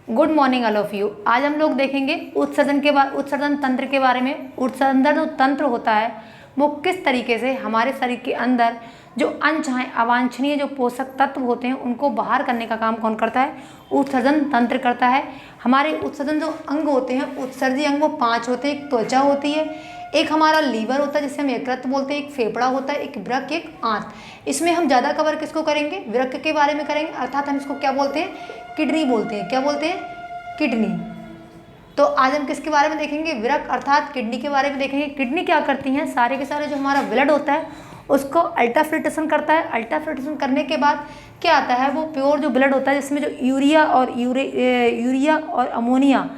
Good morning all of you. आज हम लोग देखेंगे उत्सर्जन तंत्र के बारे में। उत्सर्जन जो तंत्र होता है वो किस तरीके से हमारे शरीर के अंदर जो अनचाहे अवांछनीय जो पोषक तत्व होते हैं उनको बाहर करने का काम कौन करता है? उत्सर्जन तंत्र करता है। हमारे उत्सर्जन जो अंग होते हैं, उत्सर्जी अंग, वो 5 होते हैं। एक त्वचा होती है, एक हमारा लीवर होता है जिसे हम यकृत बोलते हैं, एक फेफड़ा होता है, एक वृक्क, एक आंत। इसमें हम ज़्यादा कवर किसको करेंगे? वृक्क के बारे में करेंगे, अर्थात हम इसको क्या बोलते हैं? किडनी बोलते हैं। क्या बोलते हैं? किडनी। तो आज हम किसके बारे में देखेंगे? वृक्क अर्थात किडनी के बारे में देखेंगे। किडनी क्या करती हैं? सारे के सारे जो हमारा ब्लड होता है उसको अल्ट्राफिल्ट्रेशन करता है। अल्ट्राफिल्ट्रेशन करने के बाद क्या आता है? वो प्योर जो ब्लड होता है जिसमें जो यूरिया और अमोनिया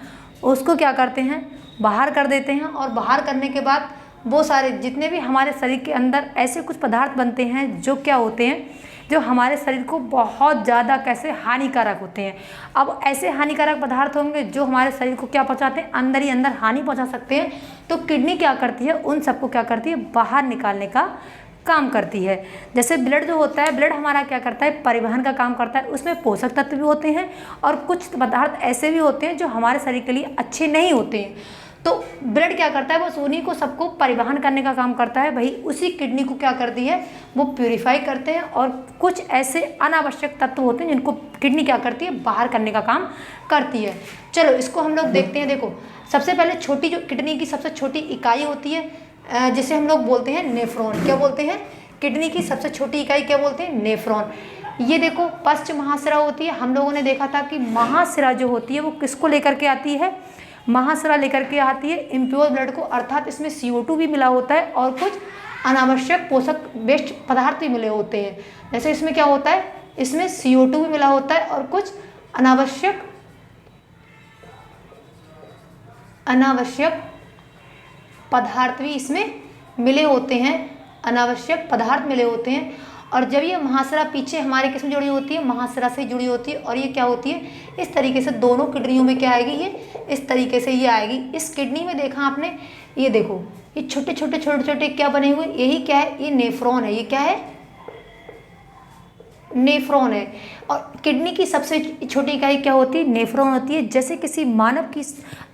उसको क्या करते हैं? बाहर कर देते हैं। और बाहर करने के बाद वो सारे जितने भी हमारे शरीर के अंदर ऐसे कुछ पदार्थ बनते हैं जो क्या होते हैं, जो हमारे शरीर को बहुत ज़्यादा कैसे हानिकारक होते हैं। अब ऐसे हानिकारक पदार्थ होंगे जो हमारे शरीर को क्या पहुंचाते हैं? अंदर ही अंदर हानि पहुंचा सकते हैं। तो किडनी क्या करती है? उन सबको क्या करती है? बाहर निकालने का काम करती है। जैसे ब्लड जो होता है, ब्लड हमारा क्या करता है? परिवहन का काम करता है। उसमें पोषक तत्व भी होते हैं और कुछ पदार्थ ऐसे भी होते हैं जो हमारे शरीर के लिए अच्छे नहीं होते हैं। तो ब्लड क्या करता है? वो उन्हीं को सबको परिवहन करने का काम करता है। वही उसी किडनी को क्या करती है? वो प्यूरिफाई करते हैं। और कुछ ऐसे अनावश्यक तत्व होते हैं जिनको किडनी क्या करती है? बाहर करने का काम करती है। चलो इसको हम लोग देखते हैं। देखो, सबसे पहले छोटी जो किडनी की सबसे छोटी इकाई होती है जिसे हम लोग बोलते हैं नेफ्रॉन। क्या बोलते हैं? किडनी की सबसे छोटी इकाई क्या बोलते हैं? नेफ्रॉन। ये देखो पश्च महाशिरा होती है। हम लोगों ने देखा था कि महाशिरा जो होती है वो किसको लेकर के आती है? महाशिरा लेकर के आती है इम्प्योर ब्लड को, अर्थात इसमें CO2 भी मिला होता है और कुछ अनावश्यक पोषक वेस्ट पदार्थ भी मिले होते हैं। जैसे इसमें क्या होता है? इसमें CO2 भी मिला होता है और कुछ अनावश्यक पदार्थ भी इसमें मिले होते हैं। अनावश्यक पदार्थ मिले होते हैं। और जब ये महाशिरा पीछे हमारे किसमें जुड़ी होती है? महाशिरा से जुड़ी होती है। और ये क्या होती है? इस तरीके से दोनों किडनियों में क्या आएगी? ये इस तरीके से ये आएगी। इस किडनी में देखा आपने, ये देखो ये छोटे छोटे क्या बने हुए? यही क्या है? ये नेफ्रॉन है। ये क्या है? नेफ्रॉन है। और किडनी की सबसे छोटी इकाई क्या होती है? नेफ्रॉन होती है। जैसे किसी मानव की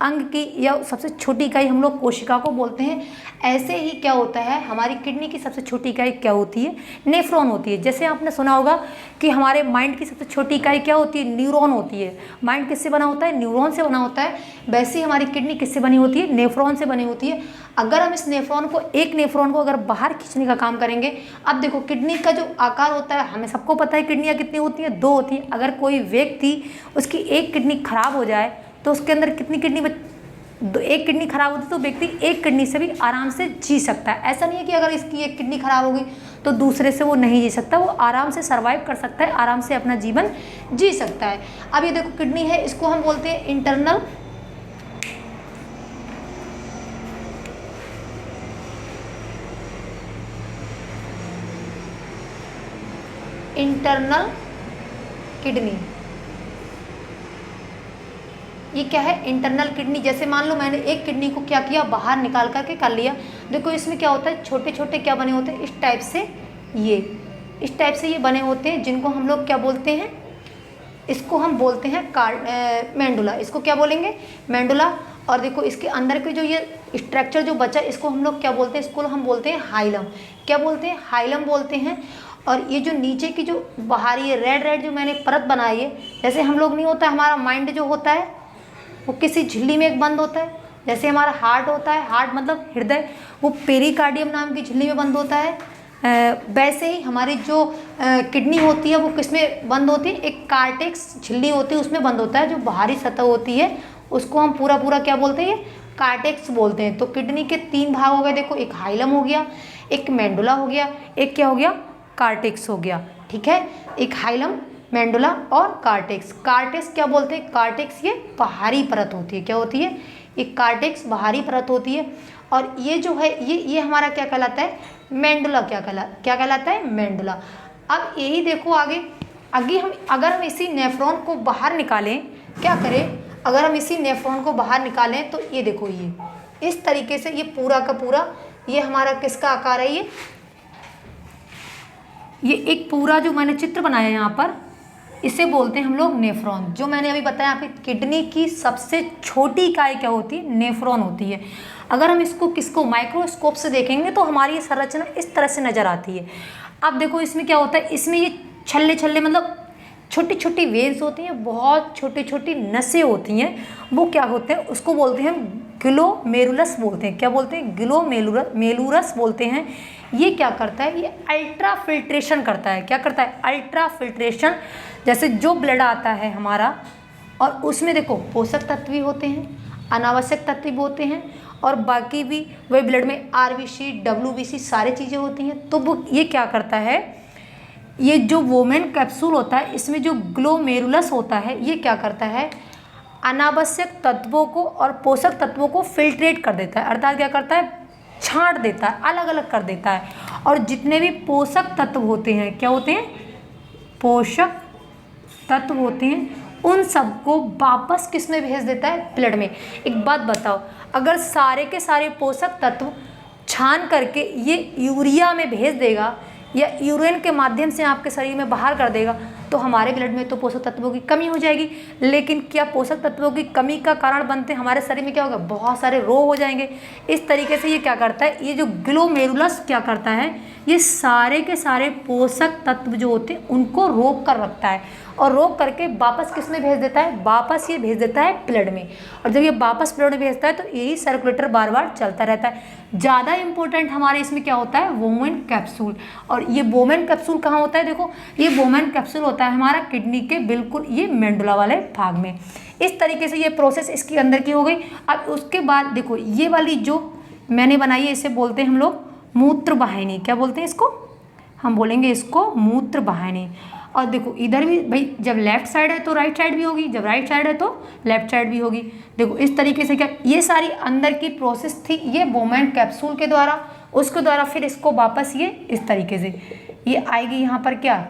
अंग की या सबसे छोटी इकाई हम लोग कोशिका को बोलते हैं, ऐसे ही क्या होता है? हमारी किडनी की सबसे छोटी इकाई क्या होती है? नेफ्रॉन होती है। जैसे आपने सुना होगा कि हमारे माइंड की सबसे छोटी इकाई क्या होती है? न्यूरॉन होती है। माइंड किससे बना होता है? न्यूरॉन से बना होता है। वैसे ही हमारी किडनी किससे बनी होती है? नेफ्रॉन से बनी होती है। अगर हम इस एक नेफ्रॉन को अगर बाहर खींचने का काम करेंगे, अब देखो किडनी का जो आकार होता है, हमें सबको पता है किडनियाँ कितनी होती हैं? 2 होती हैं। अगर कोई व्यक्ति उसकी एक किडनी खराब हो जाए तो उसके अंदर कितनी किडनी एक किडनी खराब होती है तो व्यक्ति एक किडनी से भी आराम से जी सकता है। ऐसा नहीं है कि अगर इसकी एक किडनी खराब हो गई तो दूसरे से वो नहीं जी सकता, वो आराम से सर्वाइव कर सकता है, आराम से अपना जीवन जी सकता है। अब ये देखो किडनी है, इसको हम बोलते हैं इंटरनल किडनी। ये क्या है? Internal kidney. जैसे मान लो मैंने एक किडनी को क्या किया? बाहर निकाल करके कर लिया। देखो इसमें क्या होता है? छोटे छोटे क्या बने होते हैं? इस टाइप से ये बने होते हैं, जिनको हम लोग क्या बोलते हैं? इसको हम बोलते हैं मेंडुला। इसको क्या बोलेंगे? मेंडुला। और देखो इसके अंदर के जो ये स्ट्रक्चर जो बचा, इसको हम लोग क्या बोलते हैं? इसको हम बोलते हैं हाइलम। क्या बोलते हैं? हाइलम बोलते हैं। और ये जो नीचे की जो बाहरी है रेड जो मैंने परत बनाई है, जैसे हम लोग नहीं होता, हमारा माइंड जो होता है वो किसी झिल्ली में एक बंद होता है। जैसे हमारा हार्ट होता है, हार्ट मतलब हृदय, वो पेरिकार्डियम नाम की झिल्ली में बंद होता है। वैसे ही हमारी जो किडनी होती है वो किस में बंद होती है? एक कार्टेक्स झिल्ली होती है, उसमें बंद होता है। जो बाहरी सतह होती है उसको हम पूरा क्या बोलते हैं? कार्टेक्स बोलते हैं। तो किडनी के 3 भाग हो गए। देखो, एक हाइलम हो गया, एक मेंडुला हो गया, एक क्या हो गया? कार्टेक्स हो गया। ठीक है, एक हाइलम, मेंडुला और कार्टेक्स। कार्टेक्स क्या बोलते हैं? कार्टेक्स ये बाहरी परत होती है। क्या होती है? एक कार्टेक्स बाहरी परत होती है। और ये जो है ये हमारा क्या कहलाता है? मेंडुला। क्या कहलाता है? मेंडुला। अब यही देखो आगे हम अगर हम इसी नेफ्रॉन को बाहर निकालें, क्या करें? अगर हम इसी नेफ्रॉन को बाहर निकालें तो ये देखो, ये इस तरीके से ये पूरा का पूरा ये हमारा किसका आकार है? ये एक पूरा जो मैंने चित्र बनाया यहाँ पर, इसे बोलते हैं हम लोग नेफ्रॉन। जो मैंने अभी बताया आपकी किडनी की सबसे छोटी इकाई क्या होती है, नेफ्रॉन होती है। अगर हम इसको किसको माइक्रोस्कोप से देखेंगे तो हमारी ये संरचना इस तरह से नज़र आती है। अब देखो इसमें क्या होता है, इसमें ये छल्ले छल्ले मतलब छोटी छोटी वेन्स होती हैं, बहुत छोटी छोटी नसें होती हैं, वो क्या होते हैं उसको बोलते हैं ग्लोमेरुलस बोलते हैं। क्या बोलते हैं, ग्लोमेरुलस बोलते हैं। ये क्या करता है, ये अल्ट्रा फिल्ट्रेशन करता है। क्या करता है, अल्ट्रा फिल्ट्रेशन। जैसे जो ब्लड आता है हमारा और उसमें देखो पोषक तत्व भी होते हैं, अनावश्यक तत्व भी होते हैं और बाकी भी वही ब्लड में RBC WBC सारी चीज़ें होती हैं। तो वो ये क्या करता है, ये जो वोमेन कैप्सूल होता है इसमें जो ग्लोमेरुलस होता है ये क्या करता है, अनावश्यक तत्वों को और पोषक तत्वों को फिल्ट्रेट कर देता है। अर्थात क्या करता है, छांट देता है, अलग अलग कर देता है। और जितने भी पोषक तत्व होते हैं, क्या होते हैं, पोषक तत्व होते हैं, उन सबको वापस किस में भेज देता है, ब्लड में। एक बात बताओ, अगर सारे के सारे पोषक तत्व छान करके ये यूरिया में भेज देगा या यूरिन के माध्यम से आपके शरीर में बाहर कर देगा तो हमारे ब्लड में तो पोषक तत्वों की कमी हो जाएगी। लेकिन क्या पोषक तत्वों की कमी का कारण बनते हमारे शरीर में क्या होगा, बहुत सारे रोग हो जाएंगे। इस तरीके से ये क्या करता है, ये जो ग्लोमेरुलस क्या करता है, ये सारे के सारे पोषक तत्व जो होते हैं उनको रोक कर रखता है और रोक करके वापस किस में भेज देता है, वापस ये भेज देता है ब्लड में। और जब ये वापस ब्लड में भेजता है तो यही सर्कुलेटर बार बार चलता रहता है। ज़्यादा इंपॉर्टेंट हमारे इसमें क्या होता है, वोमेन कैप्सूल। और ये वोमेन कैप्सूल कहाँ होता है, देखो ये वोमेन कैप्सूल होता है हमारा किडनी के बिल्कुल ये मेंडुला वाले भाग में। इस तरीके से ये प्रोसेस इसके अंदर की हो गई। अब उसके बाद देखो ये वाली जो मैंने बनाई है इसे बोलते हैं हम लोग मूत्र वाहिनी। क्या बोलते हैं इसको, हम बोलेंगे इसको मूत्र वाहिनी। और देखो इधर भी भाई जब लेफ्ट साइड है तो राइट साइड भी होगी, जब राइट साइड है तो लेफ्ट साइड भी होगी। देखो इस तरीके से क्या ये सारी अंदर की प्रोसेस थी, ये वोमेन कैप्सूल के द्वारा, उसके द्वारा फिर इसको वापस ये इस तरीके से ये आएगी यहाँ पर, क्या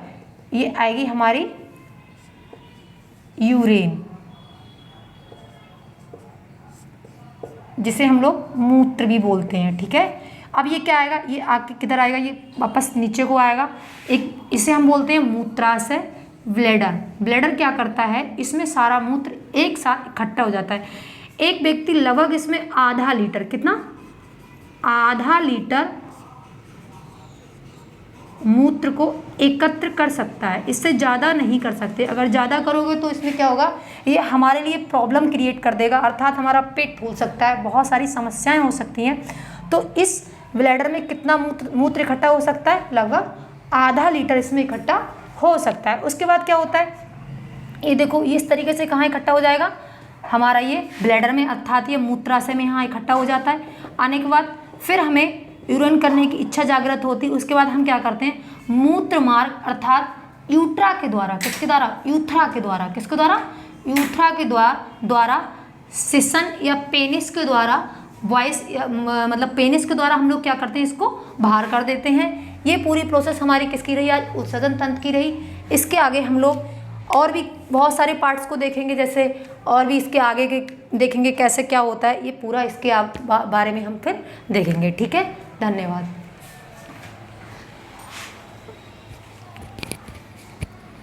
ये आएगी हमारी यूरिन, जिसे हम लोग मूत्र भी बोलते हैं। ठीक है, अब ये क्या आएगा, ये आके किधर आएगा, ये वापस नीचे को आएगा। एक इसे हम बोलते हैं मूत्राशय ब्लैडर। ब्लैडर क्या करता है, इसमें सारा मूत्र एक साथ इकट्ठा हो जाता है। एक व्यक्ति लगभग इसमें आधा लीटर, कितना, आधा लीटर मूत्र को एकत्र कर सकता है। इससे ज़्यादा नहीं कर सकते। अगर ज़्यादा करोगे तो इसमें क्या होगा, ये हमारे लिए प्रॉब्लम क्रिएट कर देगा, अर्थात हमारा पेट फूल सकता है, बहुत सारी समस्याएं हो सकती हैं। तो इस ब्लैडर में कितना मूत्र इकट्ठा हो सकता है, लगभग आधा लीटर इसमें इकट्ठा हो सकता है। उसके बाद क्या होता है, ये देखो ये इस तरीके से कहाँ इकट्ठा हो जाएगा, हमारा ये ब्लैडर में, अर्थात ये मूत्राशय में यहाँ इकट्ठा हो जाता है। आने के बाद फिर हमें यूरिन करने की इच्छा जागृत होती है। उसके बाद हम क्या करते हैं, मूत्र मार्ग अर्थात यूट्रा के द्वारा, किसके द्वारा, यूथ्रा के द्वारा, किसके द्वारा, यूथ्रा के द्वारा सिसन या पेनिस के द्वारा, वॉइस मतलब पेनिस के द्वारा हम लोग क्या करते हैं, इसको बाहर कर देते हैं। ये पूरी प्रोसेस हमारी किसकी रही, आज उत्सर्जन तंत्र की रही। इसके आगे हम लोग और भी बहुत सारे पार्ट्स को देखेंगे, जैसे और भी इसके आगे के देखेंगे कैसे क्या होता है, ये पूरा इसके बारे में हम फिर देखेंगे। ठीक है, धन्यवाद।